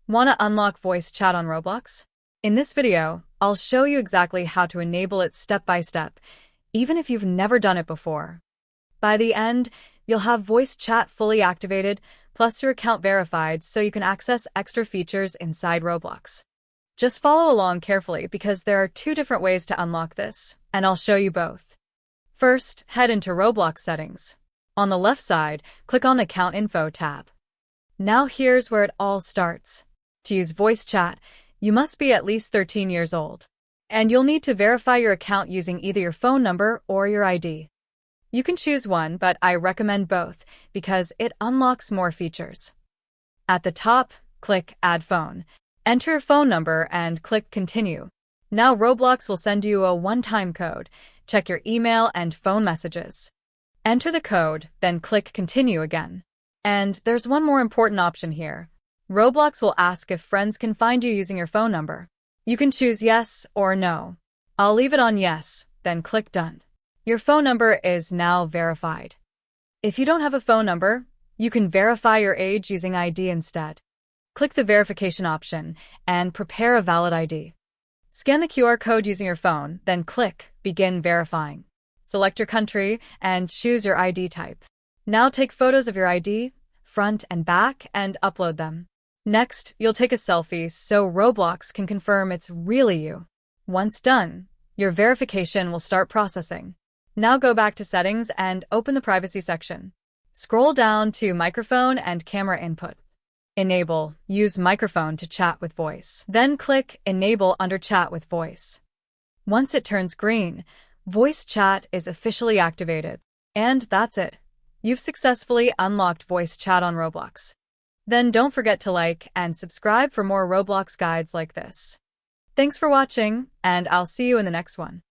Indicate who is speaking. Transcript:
Speaker 1: Want to unlock voice chat on Roblox? In this video, I'll show you exactly how to enable it step by step, even if you've never done it before. By the end, you'll have voice chat fully activated, plus your account verified so you can access extra features inside Roblox. Just follow along carefully because there are two different ways to unlock this, and I'll show you both. First, head into Roblox settings. On the left side, click on the Account Info tab. Now here's where it all starts. To use voice chat, you must be at least 13 years old. And you'll need to verify your account using either your phone number or your ID. You can choose one, but I recommend both because it unlocks more features. At the top, click Add Phone. Enter your phone number and click Continue. Now Roblox will send you a one-time code. Check your email and phone messages. Enter the code, then click Continue again. And there's one more important option here. Roblox will ask if friends can find you using your phone number. You can choose yes or no. I'll leave it on yes, then click Done. Your phone number is now verified. If you don't have a phone number, you can verify your age using ID instead. Click the verification option and prepare a valid ID. Scan the QR code using your phone, then click Begin Verifying. Select your country and choose your ID type. Now take photos of your ID, front and back, and upload them. Next, you'll take a selfie so Roblox can confirm it's really you. Once done, your verification will start processing. Now go back to Settings and open the Privacy section. Scroll down to Microphone and Camera Input. Enable Use Microphone to chat with voice. Then click Enable under Chat with Voice. Once it turns green, voice chat is officially activated. And that's it. You've successfully unlocked voice chat on Roblox. Then don't forget to like and subscribe for more Roblox guides like this. Thanks for watching, and I'll see you in the next one.